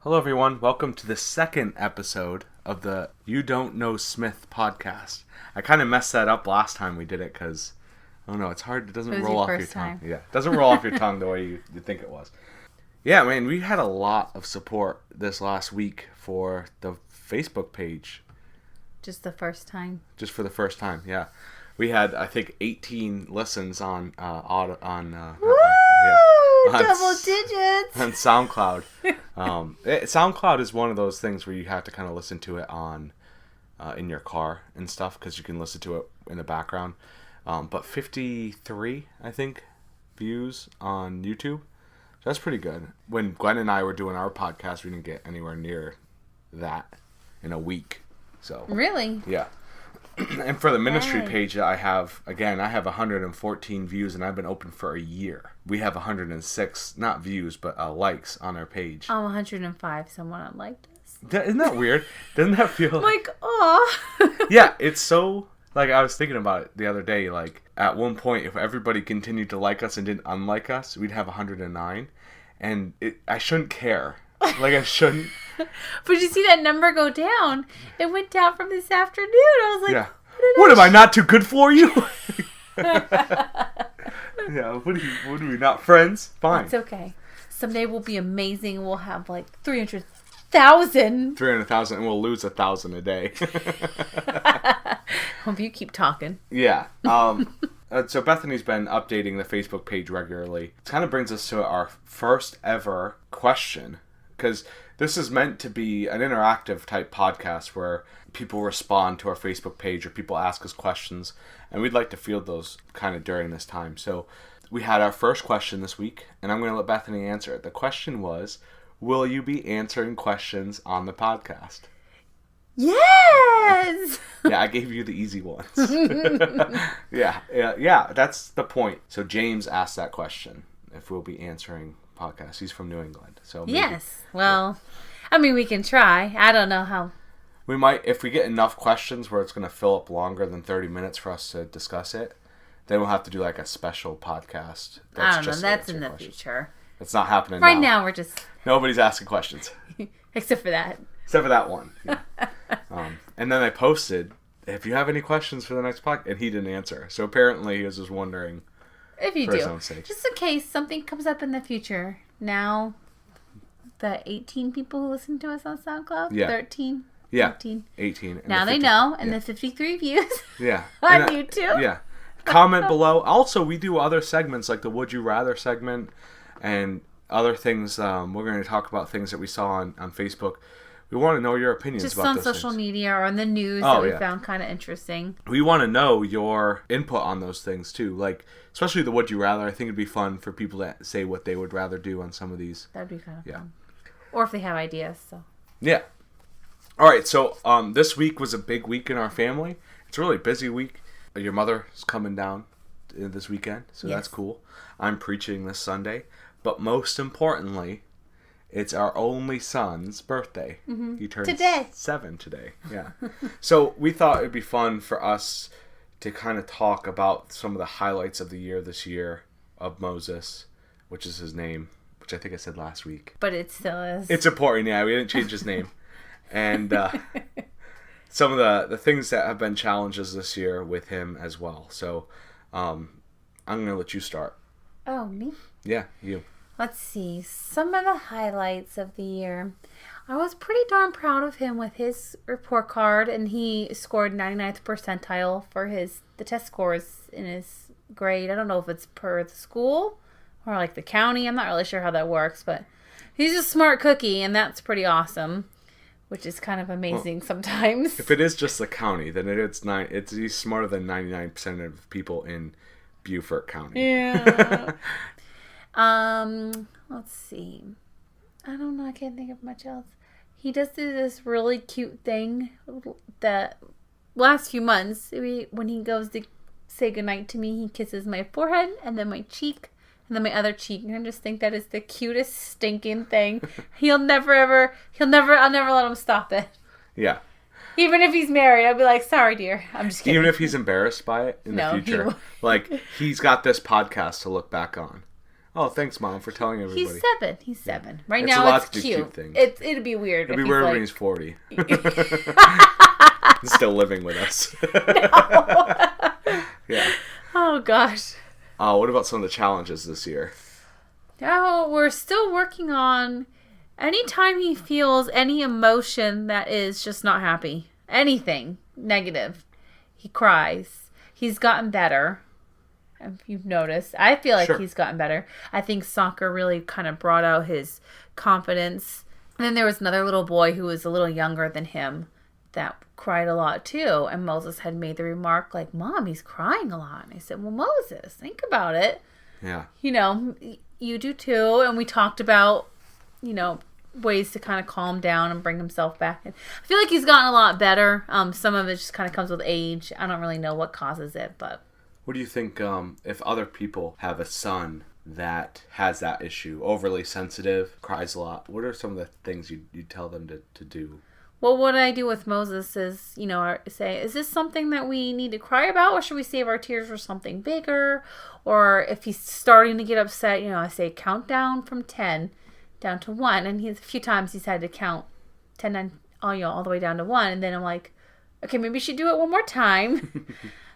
Hello, everyone. Welcome to the second episode of the You Don't Know Smith podcast. I kind of messed that up last time we did it because, I don't know, it's hard. It doesn't roll off your tongue. Yeah, it doesn't roll off your tongue the way you think it was. Yeah, man, we had a lot of support this last week for the Facebook page. Just the first time? Just for the first time, yeah. We had, I think, 18 listens on double digits on SoundCloud. SoundCloud is one of those things where you have to kind of listen to it on in your car and stuff because you can listen to it in the background. But 53, I think, views on YouTube. So that's pretty good. When Gwen and I were doing our podcast, we didn't get anywhere near that in a week. So really, yeah. And for the ministry page, I have 114 views, and I've been open for a year. We have 106, not views, but likes on our page. 105, someone unliked us. Isn't that weird? Doesn't that feel like, aw. Yeah, it's so, like, I was thinking about it the other day, like, at one point, if everybody continued to like us and didn't unlike us, we'd have 109, and I shouldn't care. Like, I shouldn't. But you see that number go down. It went down from this afternoon. I was like, yeah. What am I not too good for you? Yeah, what are we not friends? Fine. It's okay. Someday we'll be amazing. We'll have like 300,000. 300,000 and we'll lose 1,000 a day. Hope you keep talking. Yeah. So Bethany's been updating the Facebook page regularly. It kind of brings us to our first ever question. Because this is meant to be an interactive type podcast where people respond to our Facebook page or people ask us questions. And we'd like to field those kind of during this time. So we had our first question this week, and I'm going to let Bethany answer it. The question was, will you be answering questions on the podcast? Yes! Yeah, I gave you the easy ones. Yeah, that's the point. So James asked that question, if we'll be answering podcast. He's from New England. So maybe, yes. Well, I mean, we can try. I don't know how. We might, if we get enough questions where it's going to fill up longer than 30 minutes for us to discuss it, then we'll have to do like a special podcast. I don't know. That's in the future. It's not happening right now. We're just... Nobody's asking questions. Except for that. Except for that one. Yeah. And then I posted, if you have any questions for the next podcast, and he didn't answer. So apparently he was just wondering... If you do, just in case something comes up in the future. Now, the 18 people who listen to us on SoundCloud, yeah. 13, yeah. 18. Now they know, and the 53 views yeah. on YouTube. Yeah. Comment below. Also, we do other segments like the Would You Rather segment and other things. We're going to talk about things that we saw on Facebook. We want to know your opinions just about on social media or on the news that we found kind of interesting. We want to know your input on those things too. Like, especially the Would You Rather. I think it'd be fun for people to say what they would rather do on some of these. That'd be kind of fun. Or if they have ideas. So. Yeah. All right. So this week was a big week in our family. It's a really busy week. Your mother is coming down this weekend, so that's cool. I'm preaching this Sunday. But most importantly... it's our only son's birthday. Mm-hmm. He turns 7 today. Yeah. So we thought it'd be fun for us to kind of talk about some of the highlights of the year this year of Moses, which is his name, which I think I said last week. But it still is. It's important, yeah. We didn't change his name. And some of the things that have been challenges this year with him as well. So I'm going to let you start. Oh, me? Yeah, you. Let's see. Some of the highlights of the year. I was pretty darn proud of him with his report card, and he scored 99th percentile for the test scores in his grade. I don't know if it's per the school or like the county. I'm not really sure how that works, but he's a smart cookie, and that's pretty awesome, which is kind of amazing sometimes. If it is just the county, then he's smarter than 99% of people in Beaufort County. Yeah. Let's see. I don't know. I can't think of much else. He does do this really cute thing that last few months, when he goes to say goodnight to me, he kisses my forehead and then my cheek and then my other cheek. And I just think that is the cutest stinking thing. I'll never let him stop it. Yeah. Even if he's married, I'll be like, sorry, dear. I'm just kidding. Even if he's embarrassed by it in the future. Like, he's got this podcast to look back on Oh, thanks, Mom, for telling everybody. He's 7. Right It's now, allowed it's to do cute. cute things. It'd be weird. It'd be if weird he's when he's 40. He's still living with us. No. Yeah. Oh, gosh. What about some of the challenges this year? No, we're still working on anytime he feels any emotion that is just not happy, anything negative, he cries. He's gotten better. If you've noticed, I feel like he's gotten better. I think soccer really kind of brought out his confidence. And then there was another little boy who was a little younger than him that cried a lot too. And Moses had made the remark like, Mom, he's crying a lot. And I said, well, Moses, think about it. Yeah. You know, you do too. And we talked about, you know, ways to kind of calm down and bring himself back. And I feel like he's gotten a lot better. Some of it just kind of comes with age. I don't really know what causes it, but. What do you think if other people have a son that has that issue, overly sensitive, cries a lot, what are some of the things you tell them to do? Well, what I do with Moses is, you know, say, is this something that we need to cry about, or should we save our tears for something bigger? Or if he's starting to get upset, you know, I say count down from 10 down to 1. And a few times he's had to count 10 all the way down to 1. And then I'm like, okay, maybe you should do it one more time.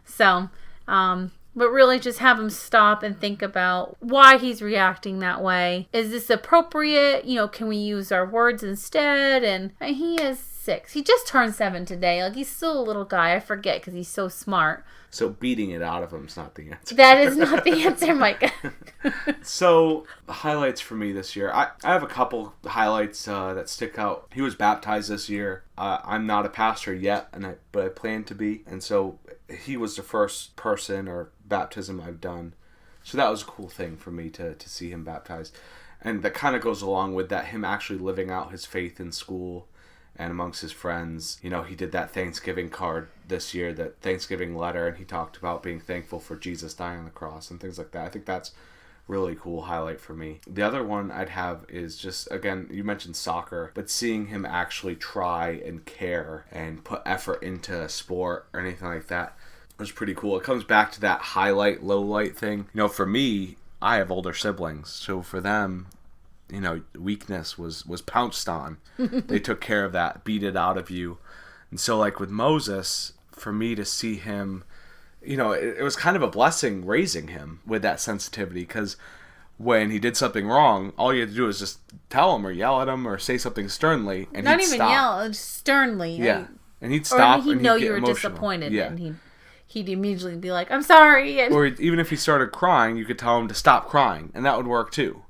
So, but really just have him stop and think about why he's reacting that way. Is this appropriate? You know, can we use our words instead? And he is 6. He just turned 7 today. Like, he's still a little guy. I forget because he's so smart. So beating it out of him is not the answer. That is not the answer, Micah. So, the highlights for me this year. I have a couple highlights that stick out. He was baptized this year. I'm not a pastor yet, but I plan to be. And so, he was the first person or baptism I've done. So that was a cool thing for me to see him baptized. And that kind of goes along with that, him actually living out his faith in school and amongst his friends. You know, he did that Thanksgiving card this year, that Thanksgiving letter, and he talked about being thankful for Jesus dying on the cross and things like that. I think that's really cool highlight for me. The other one I'd have is just, again, you mentioned soccer, but seeing him actually try and care and put effort into a sport or anything like that was pretty cool. It comes back to that highlight, low light thing. You know, for me, I have older siblings, so for them, you know, weakness was pounced on. They took care of that, beat it out of you. And so, like with Moses, for me to see him, you know, it was kind of a blessing raising him with that sensitivity, because when he did something wrong, all you had to do was just tell him or yell at him or say something sternly, and not he'd even stop. yell, just sternly. Yeah, and he'd stop, or he'd and know he'd get you were emotional. disappointed, Yeah. and he'd immediately be like, "I'm sorry." And Or even if he started crying, you could tell him to stop crying, and that would work too.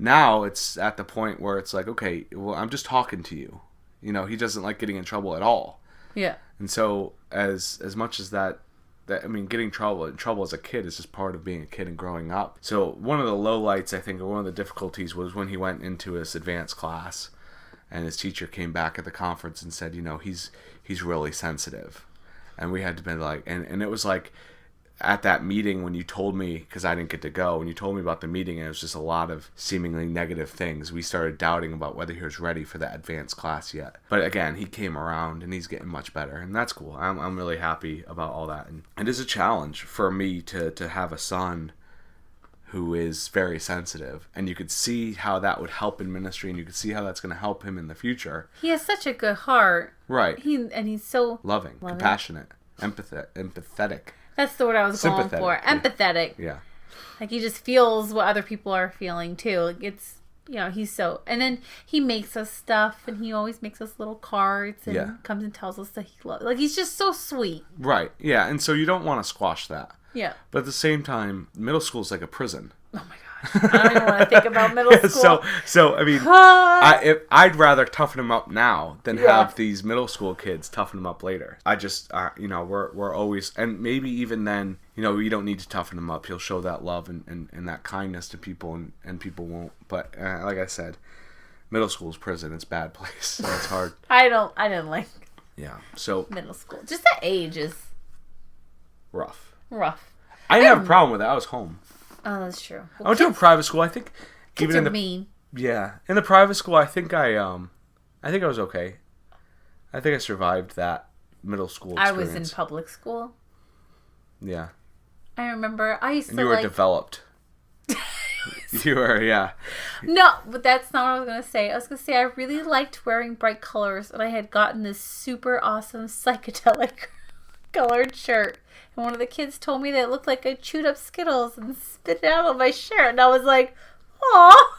Now it's at the point where it's like, okay, well, I'm just talking to you. You know, he doesn't like getting in trouble at all. Yeah. And so as much as that I mean, getting in trouble as a kid is just part of being a kid and growing up. So one of the lowlights, I think, or one of the difficulties was when he went into his advanced class and his teacher came back at the conference and said, you know, he's really sensitive. And we had to be like, and it was like, at that meeting when you told me, because I didn't get to go, when you told me about the meeting, and it was just a lot of seemingly negative things, we started doubting about whether he was ready for that advanced class yet. But again, he came around and he's getting much better, and that's cool. I'm really happy about all that. And it is a challenge for me to have a son who is very sensitive, and you could see how that would help in ministry, and you could see how that's going to help him in the future. He has such a good heart. Right. He's so loving, compassionate, empathetic. That's the word I was going for. Empathetic. Yeah. Like, he just feels what other people are feeling, too. Like, it's, you know, he's so... And then he makes us stuff, and he always makes us little cards, and comes and tells us that he loves... Like, he's just so sweet. Right. Yeah, and so you don't want to squash that. Yeah. But at the same time, middle school is like a prison. Oh, my gosh. I don't even want to think about middle school. So I mean, I'd rather toughen him up now than have these middle school kids toughen him up later. I just, you know, we're always, and maybe even then, you know, you don't need to toughen him up. He'll show that love and that kindness to people, and people won't. But like I said, middle school is prison. It's a bad place. So it's hard. I didn't like. Yeah. So middle school, just the age is rough. I didn't have a problem with it. I was home. Oh, that's true. Well, I went to a private school. I think kids are mean. Yeah, in the private school, I think I was okay. I think I survived that middle school experience. I was in public school. Yeah. I remember I used to. And you were developed. You were, yeah. No, but that's not what I was going to say. I was going to say I really liked wearing bright colors, and I had gotten this super awesome psychedelic colored shirt. And one of the kids told me that it looked like I chewed up Skittles and spit it out on my shirt. And I was like, aw.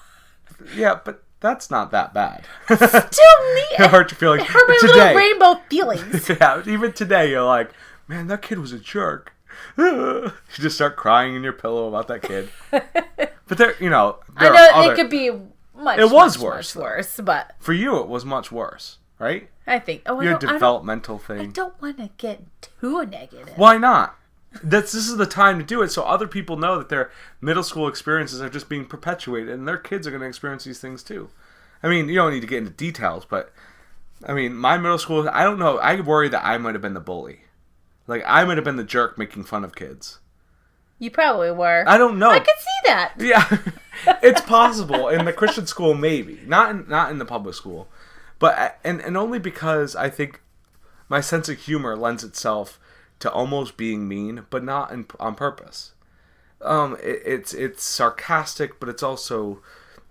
Yeah, but that's not that bad. Still neat. It hurt your feelings. It hurt my little rainbow feelings. Yeah, even today you're like, man, that kid was a jerk. You just start crying in your pillow about that kid. But there, I know it could be much worse, but for you it was much worse, right? I think. Your developmental thing. I don't want to get too negative. Why not? This is the time to do it, so other people know that their middle school experiences are just being perpetuated, and their kids are going to experience these things too. I mean, you don't need to get into details, but I mean, my middle school. I don't know. I worry that I might have been the bully. Like, I might have been the jerk making fun of kids. You probably were. I don't know. I could see that. Yeah, it's possible. In the Christian school, maybe. Not in the public school. But and only because I think my sense of humor lends itself to almost being mean, but not on purpose. It's sarcastic, but it's also...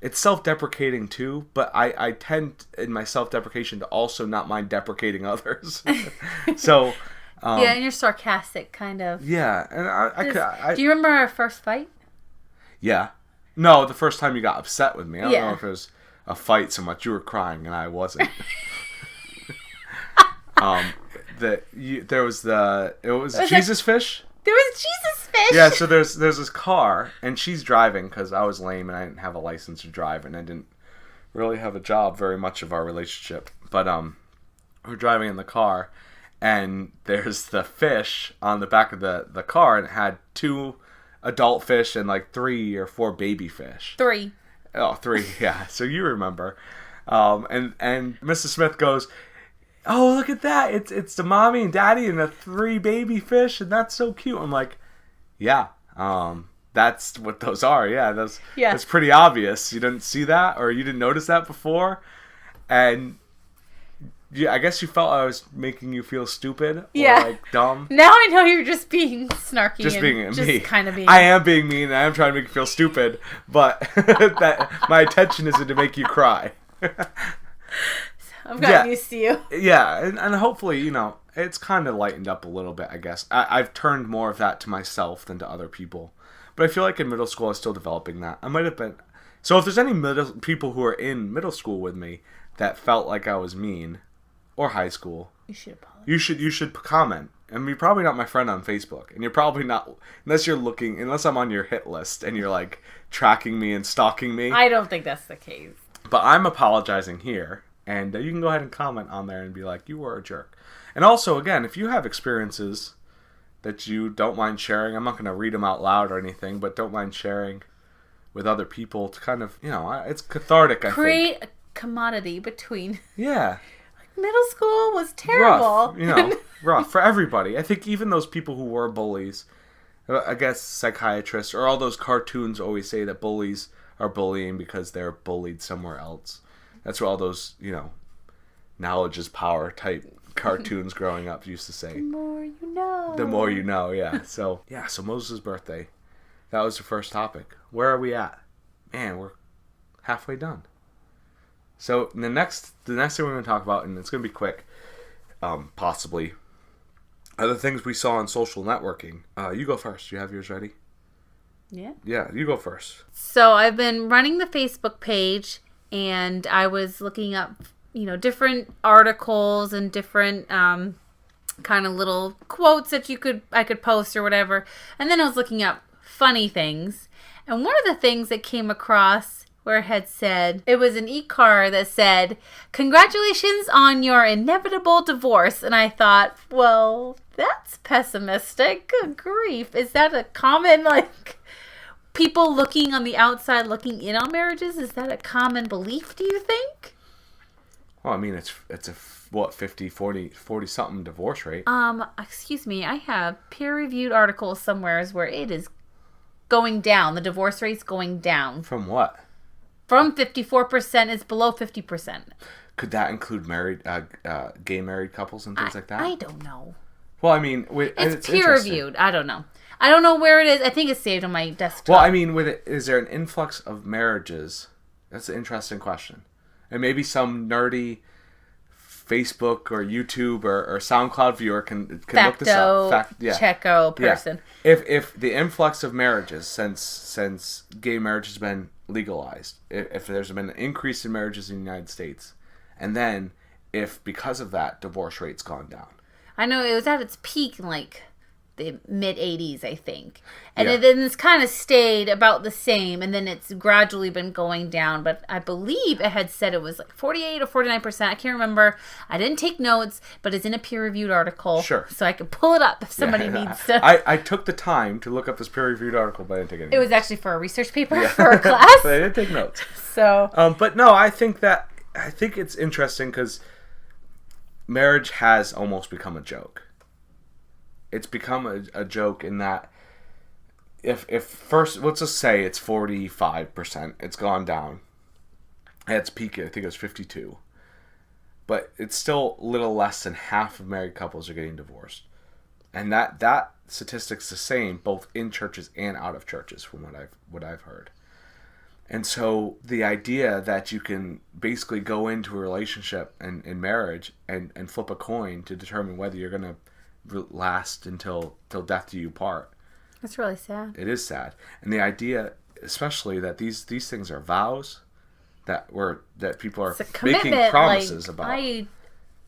It's self-deprecating, too. But I tend, in my self-deprecation, to also not mind deprecating others. So... yeah, and you're sarcastic, kind of. Yeah, and do you remember our first fight? Yeah. No, the first time you got upset with me. I don't know if it was a fight so much. You were crying and I wasn't. It was Jesus Fish. There was Jesus Fish. Yeah, so there's this car and she's driving because I was lame and I didn't have a license to drive and I didn't really have a job very much of our relationship. But we're driving in the car. And there's the fish on the back of the car, and it had 2 adult fish and like 3 or 4 baby fish. 3. Oh, 3, yeah. So you remember. And Mrs. Smith goes, oh, look at that. It's the mommy and daddy and the 3 baby fish, and that's so cute. I'm like, yeah, that's what those are. Yeah, that's pretty obvious. You didn't see that, or you didn't notice that before. And... yeah, I guess you felt I was making you feel stupid or like dumb. Now I know you're just being snarky. Just being me. Kind of being. I am being mean. I am trying to make you feel stupid, but that my intention isn't to make you cry. I've gotten used to you. Yeah, and hopefully, it's kind of lightened up a little bit, I guess. I've turned more of that to myself than to other people. But I feel like in middle school I was still developing that. I might have been... So if there's any people who are in middle school with me that felt like I was mean... or high school. You should apologize. You should comment. And you're probably not my friend on Facebook. And you're probably not, unless I'm on your hit list and you're like tracking me and stalking me. I don't think that's the case. But I'm apologizing here. And you can go ahead and comment on there and be like, you were a jerk. And also, again, if you have experiences that you don't mind sharing, I'm not going to read them out loud or anything, but don't mind sharing with other people to kind of, it's cathartic, I think. Create a commodity between... Yeah. Middle school was terrible. Rough, rough for everybody. I think even those people who were bullies, I guess psychiatrists, or all those cartoons always say that bullies are bullying because they're bullied somewhere else. That's what all those, knowledge is power type cartoons growing up used to say. The more you know. The more you know, yeah. So Moses' birthday. That was the first topic. Where are we at? Man, we're halfway done. So the next thing we're going to talk about, and it's going to be quick, possibly, are the things we saw on social networking. You go first. You have yours ready? Yeah. Yeah, you go first. So I've been running the Facebook page, and I was looking up, different articles and different kind of little quotes that I could post or whatever. And then I was looking up funny things, and one of the things that came across where it had said, it was an e-car that said, congratulations on your inevitable divorce. And I thought, well, that's pessimistic. Good grief. Is that a common, people looking on the outside, looking in on marriages? Is that a common belief, do you think? Well, I mean, it's a, 40 something divorce rate. Excuse me. I have peer-reviewed articles somewhere where it is going down. The divorce rate's going down. From what? From 54%, it's below 50%. Could that include gay married couples and things like that? I don't know. Well, I mean, it's peer reviewed. I don't know. I don't know where it is. I think it's saved on my desktop. Well, I mean, is there an influx of marriages? That's an interesting question. And maybe some nerdy Facebook or YouTube or SoundCloud viewer can look this up. Checo person. Yeah. If the influx of marriages since gay marriage has been legalized, if there's been an increase in marriages in the United States, and then if because of that divorce rate's gone down. I know it was at its peak in like the mid 80s, I think. And then it's kind of stayed about the same, and then it's gradually been going down. But I believe it had said it was like 48 or 49%. I can't remember. I didn't take notes, but it's in a peer-reviewed article. Sure. So I could pull it up if somebody needs to. I took the time to look up this peer-reviewed article, but I didn't take any notes. It was actually for a research paper for a class. But I didn't take notes. So. But no, I think it's interesting because marriage has almost become a joke. It's become a joke in that if first, let's just say it's 45%, it's gone down. At its peak, I think it was 52. But it's still a little less than half of married couples are getting divorced. And that statistic's the same both in churches and out of churches from what I've heard. And so the idea that you can basically go into a relationship and marriage and flip a coin to determine whether you're going to last until death do you part. That's really sad. It is sad. And the idea, especially that these things are vows that people are making promises about.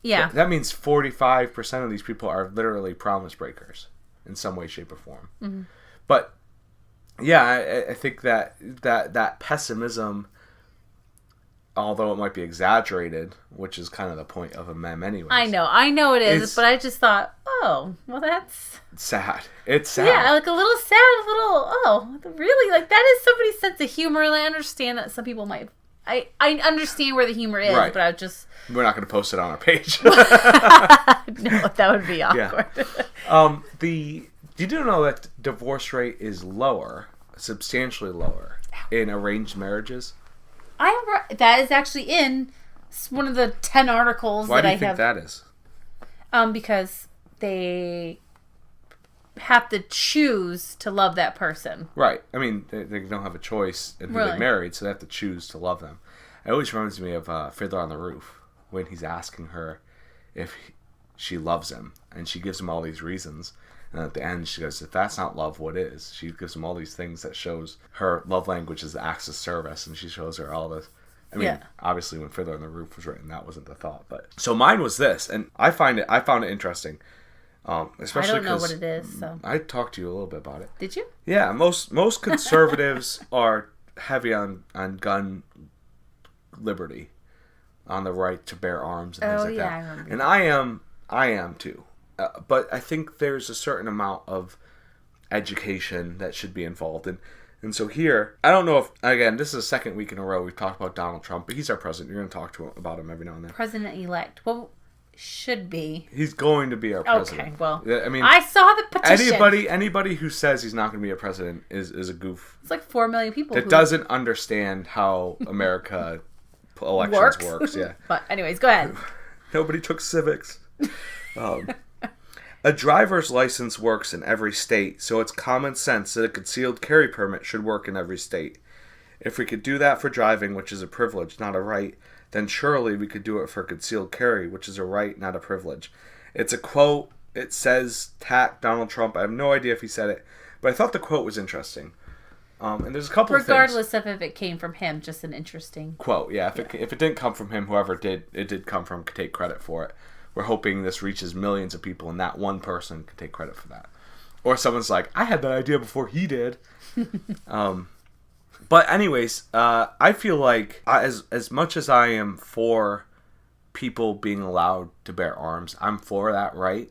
That means 45% of these people are literally promise breakers in some way, shape, or form. Mm-hmm. But yeah, I think that pessimism, although it might be exaggerated, which is kind of the point of a meme anyway. I know it is, but I just thought, oh, well, that's sad. It's sad. Yeah, like a little sad, really? Like, that is somebody's sense of humor, and I understand that some people might. I understand where the humor is, right. But I just. We're not going to post it on our page. No, that would be awkward. Yeah. You do know that divorce rate is lower, substantially lower, in arranged marriages? That is actually in one of the 10 articles that I have. Why do you think that is? Because they have to choose to love that person. Right. I mean, they don't have a choice in who they married, so they have to choose to love them. It always reminds me of Fiddler on the Roof, when he's asking her if she loves him, and she gives him all these reasons. And at the end, she goes, if that's not love, what is? She gives him all these things that shows her love language is acts of service, and she shows her all this. I mean, obviously, when Fiddler on the Roof was written, that wasn't the thought. But so mine was this, and I found it interesting, especially I don't know what it is. So I talked to you a little bit about it. Did you? Yeah, most conservatives are heavy on gun liberty, on the right to bear arms and things like that. I remember. And I am too. But I think there's a certain amount of education that should be involved. And so here, I don't know if, again, this is the second week in a row we've talked about Donald Trump, but he's our president. You're going to talk to him about him every now and then. President-elect. Well, should be. He's going to be our president. Okay, well, I mean, I saw the petition. Anybody who says he's not going to be a president is a goof. It's like 4 million people that doesn't understand how America elections works. Yeah. But anyways, go ahead. Nobody took civics. A driver's license works in every state, so it's common sense that a concealed carry permit should work in every state. If we could do that for driving, which is a privilege, not a right, then surely we could do it for concealed carry, which is a right, not a privilege. It's a quote. It says Donald Trump. I have no idea if he said it, but I thought the quote was interesting. And there's a couple of things. Regardless of if it came from him, just an interesting quote. Yeah, if it didn't come from him, whoever it did come from could take credit for it. We're hoping this reaches millions of people, and that one person can take credit for that. Or someone's like, I had that idea before he did. But anyways, I feel like as much as I am for people being allowed to bear arms, I'm for that right.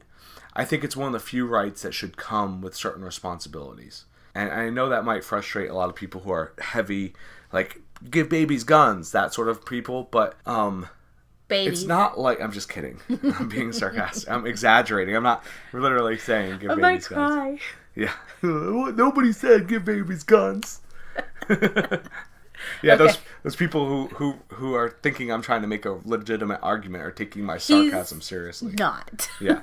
I think it's one of the few rights that should come with certain responsibilities. And I know that might frustrate a lot of people who are heavy, like, give babies guns, that sort of people, but babies. It's not like, I'm just kidding. I'm being sarcastic. I'm exaggerating. I'm not literally saying give babies guns. I might cry. Yeah. Nobody said give babies guns. Yeah, okay. Those people who are thinking I'm trying to make a legitimate argument are taking my sarcasm seriously. Not. Yeah.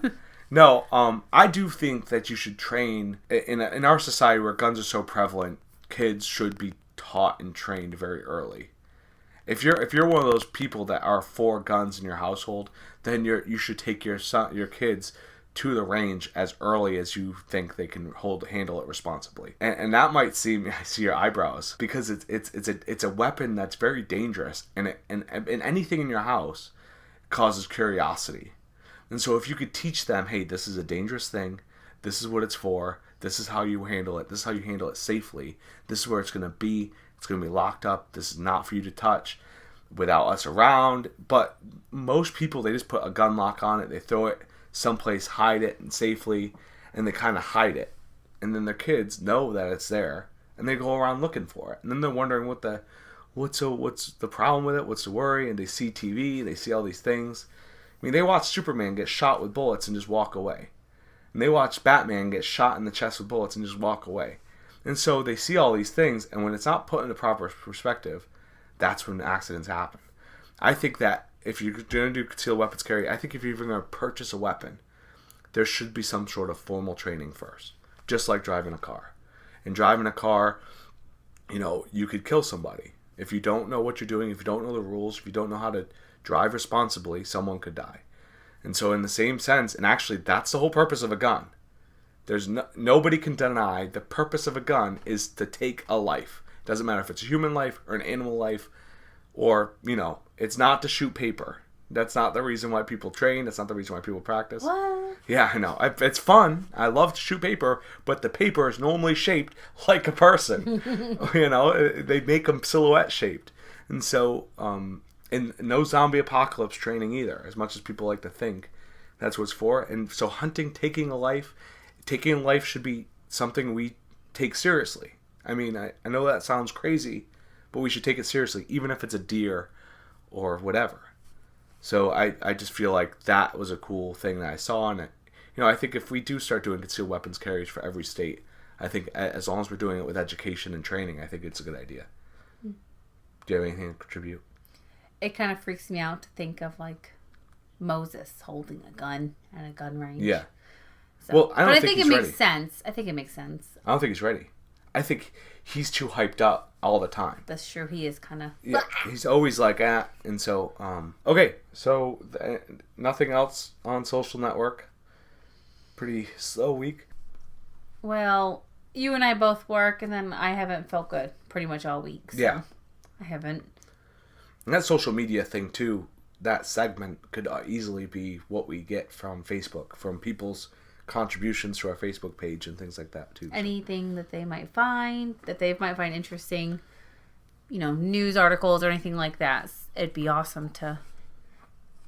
No, I do think that you should train in our society where guns are so prevalent. Kids should be taught and trained very early. If you're one of those people that are for guns in your household, then you should take your kids to the range as early as you think they can handle it responsibly. And that might seem, I see your eyebrows, because it's a weapon that's very dangerous, and anything in your house causes curiosity. And so if you could teach them, hey, this is a dangerous thing, this is what it's for, this is how you handle it, this is how you handle it safely, this is where it's going to be. It's going to be locked up. This is not for you to touch without us around. But most people, they just put a gun lock on it. They throw it someplace, hide it and safely, and they kind of hide it. And then their kids know that it's there, and they go around looking for it. And then they're wondering what's the problem with it? What's the worry? And they see TV. They see all these things. I mean, they watch Superman get shot with bullets and just walk away. And they watch Batman get shot in the chest with bullets and just walk away. And so they see all these things, and when it's not put in the proper perspective, that's when accidents happen. I think that if you're going to do concealed weapons carry, I think if you're even going to purchase a weapon, there should be some sort of formal training first, just like driving a car. And driving a car, you could kill somebody. If you don't know what you're doing, if you don't know the rules, if you don't know how to drive responsibly, someone could die. And so in the same sense, and actually that's the whole purpose of a gun. Nobody can deny the purpose of a gun is to take a life. Doesn't matter if it's a human life or an animal life, or it's not to shoot paper. That's not the reason why people train. That's not the reason why people practice. What? Yeah, I know. It's fun. I love to shoot paper, but the paper is normally shaped like a person. They make them silhouette shaped, and so and no zombie apocalypse training either. As much as people like to think that's what it's for, and so taking a life should be something we take seriously. I mean, I know that sounds crazy, but we should take it seriously, even if it's a deer or whatever. So I just feel like that was a cool thing that I saw, and I think if we do start doing concealed weapons carries for every state, I think as long as we're doing it with education and training, I think it's a good idea. Do you have anything to contribute? It kind of freaks me out to think of like Moses holding a gun at a gun range. Yeah. So, well, I think it makes sense. I think it makes sense. I don't think he's ready. I think he's too hyped up all the time. That's true. He is kind of... Yeah, he's always like that. And so, okay. So, nothing else on social network. Pretty slow week. Well, you and I both work, and then I haven't felt good pretty much all week. So yeah. I haven't. And that social media thing, too, that segment could easily be what we get from Facebook, from people's contributions to our Facebook page and things like that too. Anything that they might find interesting, news articles or anything like that. It'd be awesome to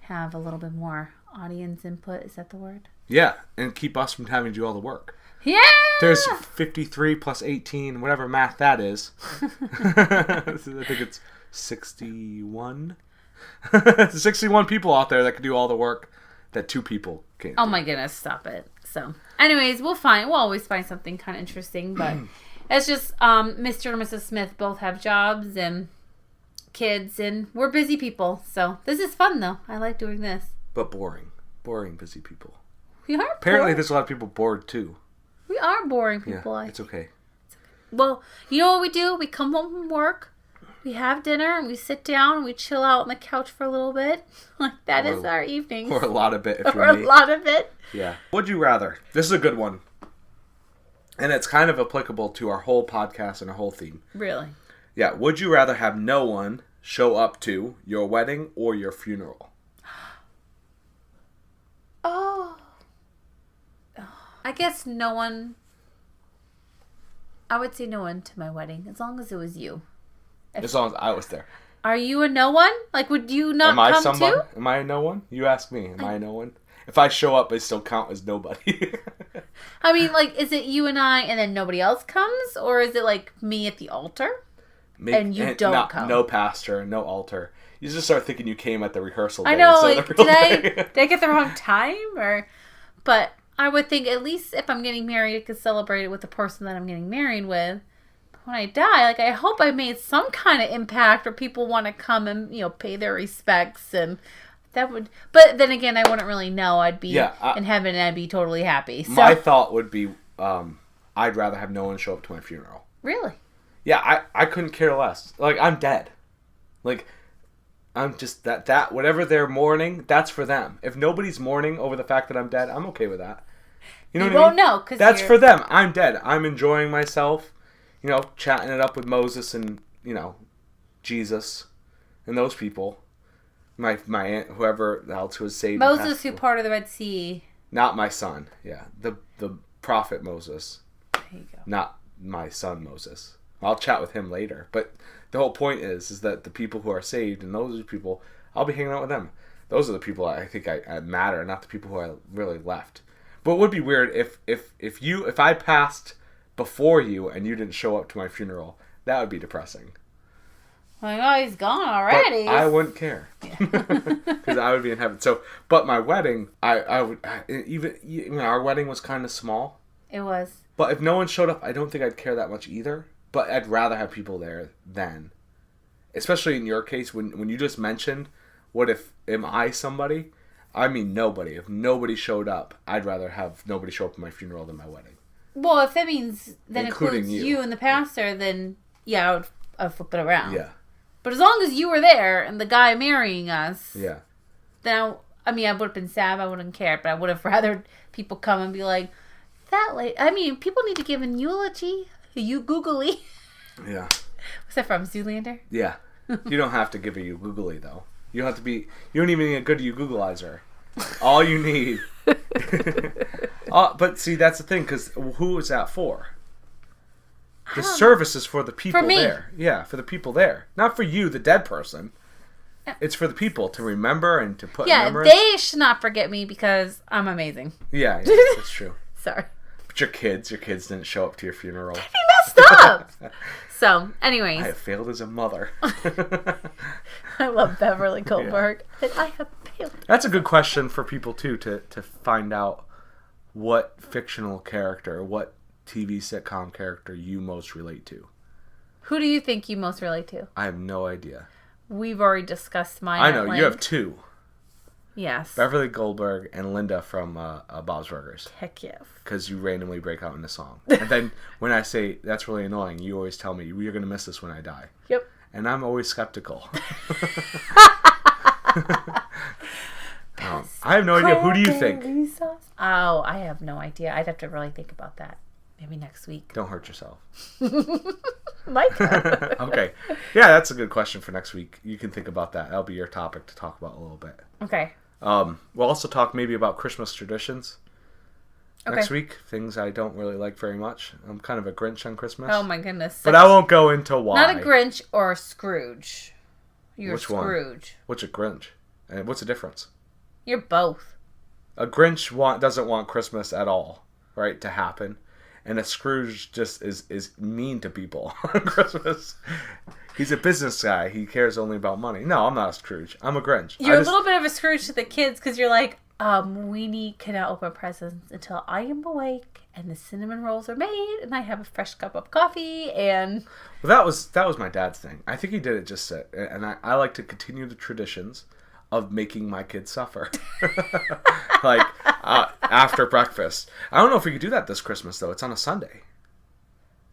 have a little bit more audience input. Is that the word? Yeah, and keep us from having to do all the work. Yeah! There's 53 plus 18, whatever math that is. I think it's 61. 61 people out there that can do all the work that 2 people can't. Oh my goodness, stop it. So, anyways, we'll always find something kind of interesting, but it's just Mr. and Mrs. Smith both have jobs and kids, and we're busy people. So, this is fun though. I like doing this. But boring. Boring busy people. We are Apparently bored. there's a lot of people bored too. We are boring people. Yeah, it's okay. Well, you know what we do? We come home from work, we have dinner, and we sit down and we chill out on the couch for a little bit. Like that is our evening. Or a lot of it if or you're me. a lot of it. Yeah. Would you rather? This is a good one. And it's kind of applicable to our whole podcast and our whole theme. Really? Yeah. Would you rather have no one show up to your wedding or your funeral? Oh. I guess no one. I would say no one to my wedding, as long as it was you. As long as I was there. Are you a no one? Like, would you not come too? Am I a no one? You ask me. Am I a no one? If I show up, I still count as nobody. I mean, like, is it you and I and then nobody else comes? Or is it, like, me at the altar and you don't come? No pastor, no altar. You just start thinking you came at the rehearsal day. I know, like, did I get the wrong time? But I would think at least if I'm getting married, I could celebrate it with the person that I'm getting married with. When I die, like, I hope I made some kind of impact where people want to come and, pay their respects and That would, but then again, I wouldn't really know. I'd be in heaven and I'd be totally happy. So. My thought would be, I'd rather have no one show up to my funeral. Really? Yeah, I couldn't care less. Like, I'm dead. Like, I'm just, that whatever they're mourning, that's for them. If nobody's mourning over the fact that I'm dead, I'm okay with that. You know what I mean? Won't know, because that's for them. I'm dead. I'm enjoying myself, chatting it up with Moses and, Jesus and those people. My aunt, whoever else who was saved. Moses, who part of the Red Sea. Not my son. Yeah, the prophet Moses. There you go. Not my son Moses. I'll chat with him later. But the whole point is that the people who are saved, and those are the people, I'll be hanging out with them. Those are the people I think I matter, not the people who I really left. But it would be weird if I passed before you and you didn't show up to my funeral. That would be depressing. Like, oh, he's gone already. But I wouldn't care, because I would be in heaven. So, but my wedding, I would even our wedding was kind of small. It was. But if no one showed up, I don't think I'd care that much either. But I'd rather have people there then, especially in your case when you just mentioned, what if am I somebody? I mean nobody. If nobody showed up, I'd rather have nobody show up at my funeral than my wedding. Well, if that means that includes you and the pastor, then yeah, I'd flip it around. Yeah. But as long as you were there and the guy marrying us, yeah, then I would have been sad. I wouldn't care, but I would have rather people come and be like, that lady. I mean, people need to give an eulogy. You googly. Yeah. Was that from Zoolander? Yeah. You don't have to give a you googly though. You don't have to be. You don't even need a good you Googleizer. All you need. But see, that's the thing, because who is that for? The service is for the people there. Yeah, for the people there. Not for you, the dead person. It's for the people to remember and to put memories. Yeah, they should not forget me because I'm amazing. Yeah, that's true. Sorry. But your kids didn't show up to your funeral. That'd be messed up. So, anyways. I have failed as a mother. I love Beverly Goldberg. Yeah. I have failed. That's a good question for people, too, to find out what fictional character, what TV sitcom character you most relate to. Who do you think you most relate to? I have no idea. We've already discussed mine. I know, you have two. Yes. Beverly Goldberg and Linda from Bob's Burgers. Heck yes. Because you randomly break out in a song. And then when I say, that's really annoying, you always tell me, you're going to miss this when I die. Yep. And I'm always skeptical. I have no idea. Who do you think? Oh, I have no idea. I'd have to really think about that. Maybe next week. Don't hurt yourself. Mike. Okay. Yeah, that's a good question for next week. You can think about that. That'll be your topic to talk about a little bit. Okay. We'll also talk maybe about Christmas traditions next week. Things I don't really like very much. I'm kind of a Grinch on Christmas. Oh my goodness. But I won't go into why. Not a Grinch or a Scrooge. You're Which Scrooge. One? What's a Grinch? And what's the difference? You're both. A Grinch doesn't want Christmas at all, right, to happen. And a Scrooge just is mean to people on Christmas. He's a business guy. He cares only about money. No, I'm not a Scrooge. I'm a Grinch. You're a little bit of a Scrooge to the kids because you're like, cannot open presents until I am awake and the cinnamon rolls are made and I have a fresh cup of coffee and... Well, that was my dad's thing. I think he did it just and I like to continue the traditions of making my kids suffer. Like, after breakfast. I don't know if we could do that this Christmas, though. It's on a Sunday.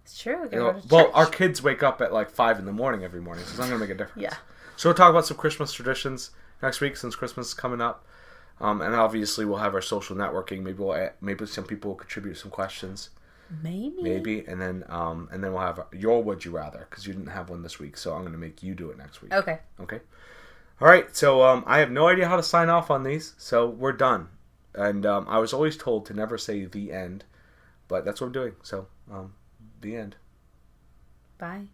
It's true. Well, our kids wake up at like 5 a.m. every morning, so it's not going to make a difference. Yeah. So we'll talk about some Christmas traditions next week, since Christmas is coming up. And obviously we'll have our social networking. Maybe some people will contribute some questions. Maybe. And then we'll have your Would You Rather, because you didn't have one this week, so I'm going to make you do it next week. Okay. All right, so I have no idea how to sign off on these, so we're done. And I was always told to never say the end, but that's what I'm doing. So, the end. Bye.